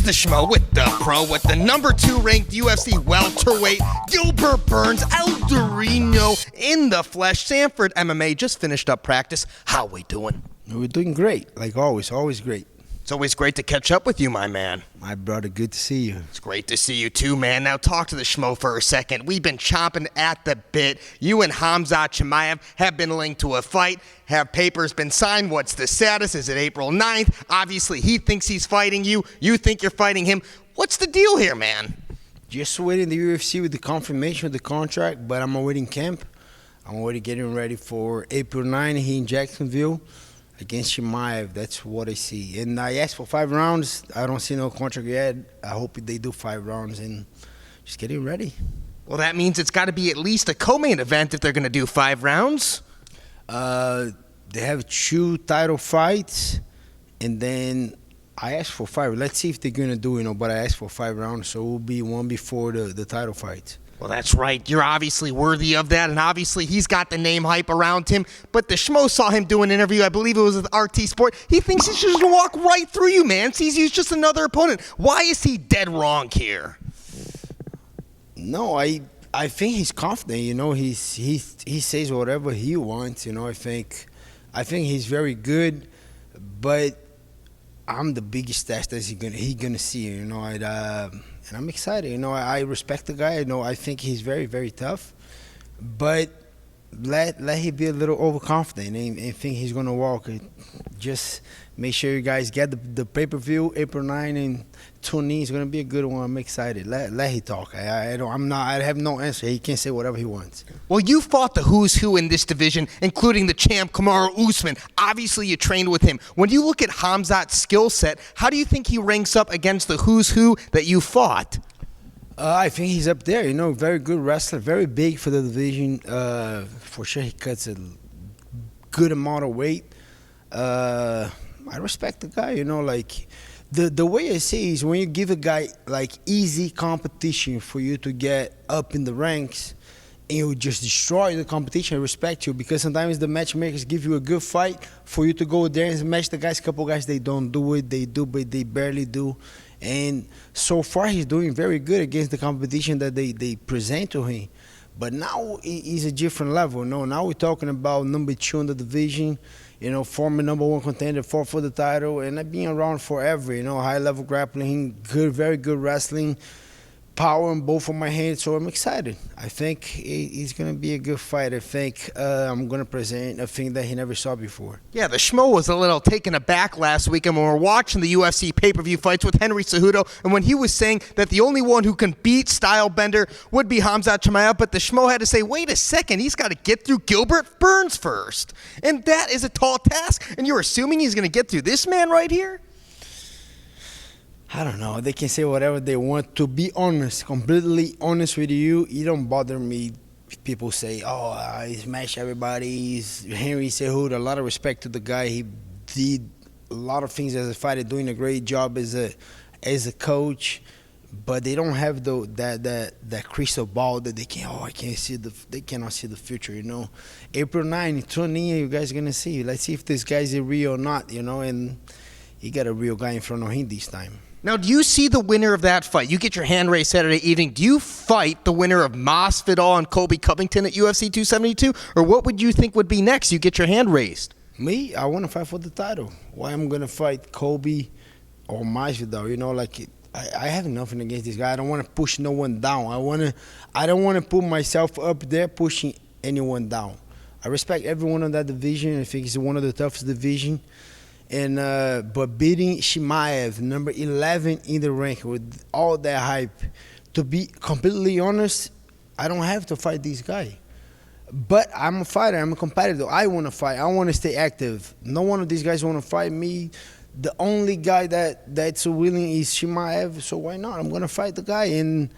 the Schmo with the pro with the #2 ranked UFC welterweight Gilbert Burns, El Durinho in the flesh. Sanford MMA just finished up practice. How we doing? We're doing great, like always great. It's always great to catch up with you, my man. My brother, good to see you. It's great to see you too, man. Now talk to the Schmo for a second. We've been chomping at the bit. You and Khamzat Chimaev have been linked to a fight. Have papers been signed? What's the status? Is it April 9th? Obviously, he thinks he's fighting you. You think you're fighting him. What's the deal here, man? Just waiting the UFC with the confirmation of the contract, but I'm already in camp. I'm already getting ready for April 9th here in Jacksonville against Chimaev. That's what I see. And I asked for 5 rounds. I don't see no contract yet. I hope they do 5 rounds and just getting ready. Well, that means it's got to be at least a co-main event if they're going to do 5 rounds. They have 2 title fights, and then I asked for 5. Let's see if they're going to do, but I asked for 5 rounds, so it will be one before the title fight. Well, that's right. You're obviously worthy of that, and obviously he's got the name hype around him. But the Schmo saw him do an interview, I believe it was with RT Sport. He thinks he's just going to walk right through you, man. Sees you as just another opponent. Why is he dead wrong here? No, I think he's confident. He says whatever he wants. I think he's very good, but I'm the biggest test that he's gonna see. And I'm excited. I respect the guy. I think he's very, very tough, but let him be a little overconfident and think he's gonna walk. Just make sure you guys get the pay-per-view April 9 and tune in. It's gonna be a good one. I'm excited. Let him talk. I have no answer. He can say whatever he wants. Well, you fought the who's who in this division, including the champ Kamaru Usman. Obviously, you trained with him. When you look at Khamzat's skill set, how do you think he ranks up against the who's who that you fought? I think he's up there. Very good wrestler, very big for the division. For sure, he cuts a good amount of weight. I respect the guy. The way I see is when you give a guy easy competition for you to get up in the ranks, and you just destroy the competition, I respect you, because sometimes the matchmakers give you a good fight for you to go there and match the guys. A couple guys, they don't do it. They do, but they barely do. And so far, he's doing very good against the competition that they present to him. But now he's a different level. Now we're talking about #2 in the division, former #1 contender, fought for the title, and I've been around forever. High-level grappling, very good wrestling, power in both of my hands. So I'm excited. I think he's going to be a good fight. I think I'm going to present a thing that he never saw before. Yeah, the Schmo was a little taken aback last week, and when we were watching the UFC pay-per-view fights with Henry Cejudo, and when he was saying that the only one who can beat Stylebender would be Khamzat Chimaev, but the Schmo had to say, wait a second, he's got to get through Gilbert Burns first. And that is a tall task, and you're assuming he's going to get through this man right here? I don't know. They can say whatever they want. To be honest, completely honest with you, it don't bother me if people say, he smashed everybody. He's Henry Cejudo. A lot of respect to the guy. He did a lot of things as a fighter, doing a great job as a coach. But they don't have that crystal ball that they can. They cannot see the future. April 9, tune in. You guys are gonna see. Let's see if this guy's real or not. And he got a real guy in front of him this time. Now, do you see the winner of that fight? You get your hand raised Saturday evening. Do you fight the winner of Masvidal and Colby Covington at UFC 272? Or what would you think would be next? You get your hand raised. Me? I want to fight for the title. Why I'm going to fight Colby or Masvidal? I have nothing against this guy. I don't want to push no one down. I don't want to put myself up there pushing anyone down. I respect everyone in that division. I think it's one of the toughest divisions. And but beating Chimaev, #11 in the rank, with all that hype, to be completely honest, I don't have to fight this guy. But I'm a fighter. I'm a competitor. I want to fight. I want to stay active. No one of these guys want to fight me. The only guy that's willing is Chimaev. So why not? I'm gonna fight the guy. And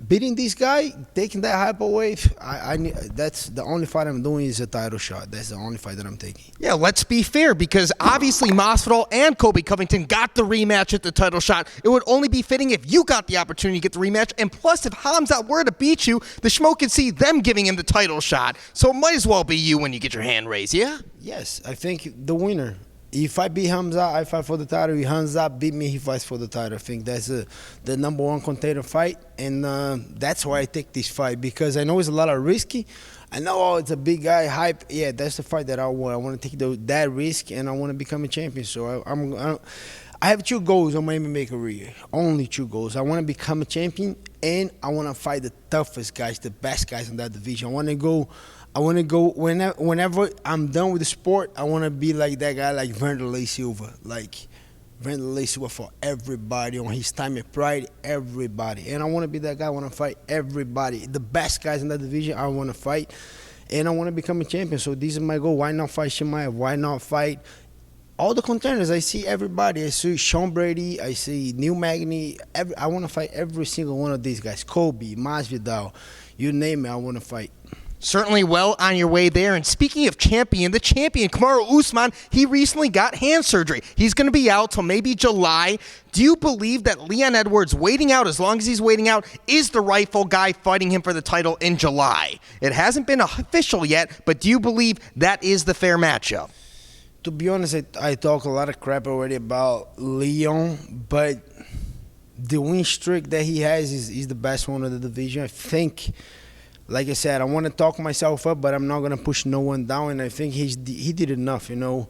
beating this guy, taking that hype away, that's the only fight I'm doing is a title shot. That's the only fight that I'm taking. Yeah, let's be fair, because obviously Masvidal and Colby Covington got the rematch at the title shot. It would only be fitting if you got the opportunity to get the rematch, and plus if Khamzat were to beat you, the Schmo could see them giving him the title shot. So it might as well be you when you get your hand raised, yeah? Yes, I think the winner If I beat Khamzat, I fight for the title. If Khamzat beat me, he fights for the title. I think that's the #1 contender fight, and that's why I take this fight, because I know it's a lot of risky. I know, it's a big guy, hype. Yeah, that's the fight that I want. I want to take that risk, and I want to become a champion. So I have 2 goals on my MMA career. Only 2 goals. I want to become a champion, and I want to fight the toughest guys, the best guys in that division. I want to go whenever I'm done with the sport. I want to be like that guy, like Wanderlei Silva. Like Wanderlei Silva for everybody on his time at Pride, everybody. And I want to be that guy. I want to fight everybody. The best guys in that division, I want to fight. And I want to become a champion. So this is my goal. Why not fight Chimaev? Why not fight all the contenders? I see everybody. I see Sean Brady. I see Neil Magny. I want to fight every single one of these guys. Colby, Masvidal, you name it, I want to fight. Certainly well on your way there. And speaking of champion, the champion, Kamaru Usman, he recently got hand surgery. He's going to be out till maybe July. Do you believe that Leon Edwards waiting out, as long as he's waiting out, is the rightful guy fighting him for the title in July? It hasn't been official yet, but do you believe that is the fair matchup? To be honest, I talk a lot of crap already about Leon, but the win streak that he has is the best one of the division. I think, like I said, I want to talk myself up, but I'm not going to push no one down, and I think he did enough, you know.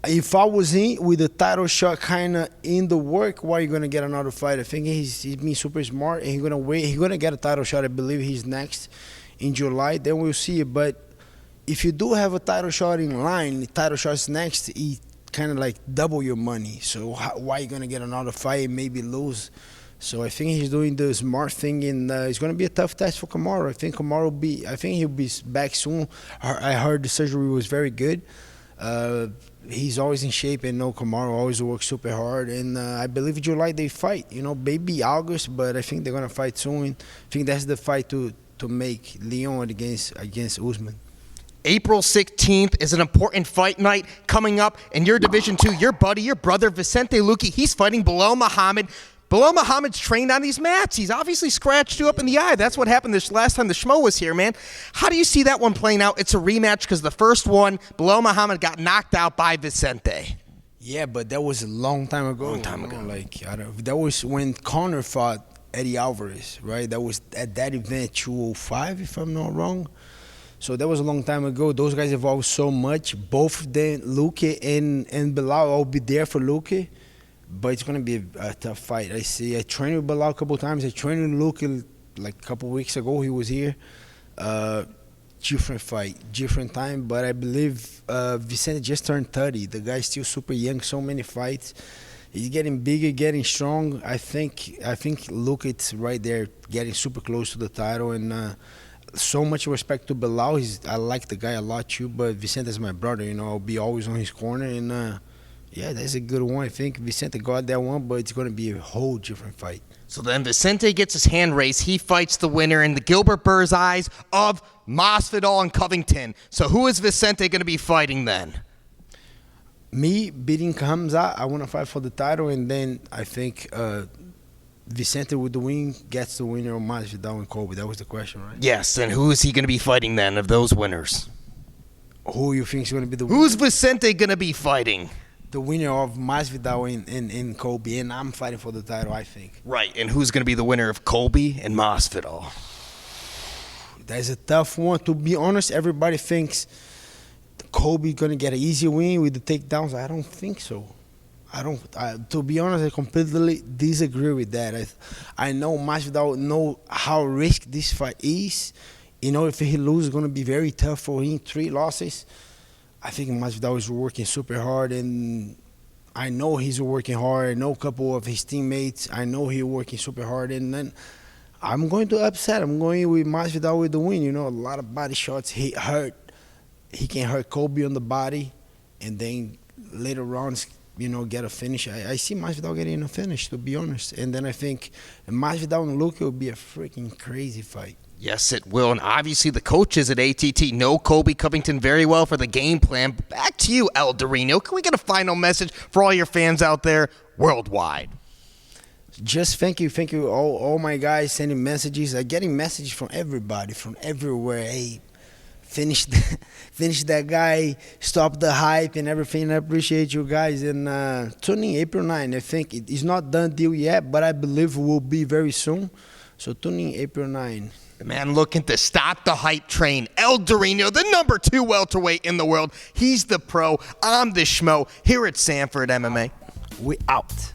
If I was in with the title shot kind of in the work, why are you going to get another fight? I think he's being super smart, and he's going to wait. He's going to get a title shot. I believe he's next in July. Then we'll see. But if you do have a title shot in line, the title shot's next, he kind of like double your money. So why are you going to get another fight and maybe lose? So I think he's doing the smart thing, and it's going to be a tough test for Kamaru. I think he'll be back soon. I heard the surgery was very good. He's always in shape, and Kamaru always works super hard. And I believe July they fight. Maybe August, but I think they're going to fight soon. I think that's the fight to make Leon against Usman. April 16th is an important fight night coming up in your Division 2. Your buddy, your brother, Vicente Luque, he's fighting Belal Muhammad. Belal Muhammad's trained on these mats. He's obviously scratched you up in the eye. That's what happened this last time the Schmo was here, man. How do you see that one playing out? It's a rematch because the first one, Belal Muhammad got knocked out by Vicente. Yeah, but that was a long time ago. That was when Conor fought Eddie Alvarez, right? That was at that event, 205, if I'm not wrong. So that was a long time ago. Those guys evolved so much. Both of them, Luque and Belal, I'll be there for Luque. But it's going to be a tough fight. I trained with Belal a couple of times. I trained with Luque like a couple of weeks ago. He was here. Different fight, different time. But I believe Vicente just turned 30. The guy's still super young, so many fights. He's getting bigger, getting strong. I think Luque's right there, getting super close to the title. And so much respect to Belal. I like the guy a lot too. But Vicente's my brother. I'll be always on his corner. And yeah, that's a good one. I think Vicente got that one, but it's going to be a whole different fight. So then Vicente gets his hand raised. He fights the winner in the Gilbert Burns eyes of Masvidal and Covington. So who is Vicente going to be fighting then? Me beating Khamzat, I want to fight for the title, and then I think Vicente with the win gets the winner of Masvidal and Colby. That was the question, right? Yes, and who is he going to be fighting then of those winners? Who you think is going to be the winner? Who's Vicente going to be fighting? The winner of Masvidal and Colby, and I'm fighting for the title, I think. Right, and who's going to be the winner of Colby and Masvidal? That's a tough one. To be honest, everybody thinks Colby's going to get an easy win with the takedowns. I don't think so. To be honest, I completely disagree with that. I know Masvidal know how risky this fight is. If he loses, it's going to be very tough for him. 3 losses. I think Masvidal is working super hard, and I know he's working hard. I know a couple of his teammates. I know he's working super hard, and then I'm going to upset. I'm going with Masvidal with the win. A lot of body shots. He can hurt Colby on the body, and then later on, get a finish. I see Masvidal getting a finish, to be honest. And then I think Masvidal and Luque will be a freaking crazy fight. Yes, it will. And obviously the coaches at ATT know Colby Covington very well for the game plan. Back to you, El Durinho. Can we get a final message for all your fans out there worldwide? Just thank you, all my guys sending messages. I'm getting messages from everybody, from everywhere. Hey, finish that guy, stop the hype and everything. I appreciate you guys. And tune in April 9. I think it's not done deal yet, but I believe it will be very soon. So tune in April 9. The man looking to stop the hype train. El Durinho, the number 2 welterweight in the world. He's the pro. I'm the Schmo here at Sanford MMA. We out.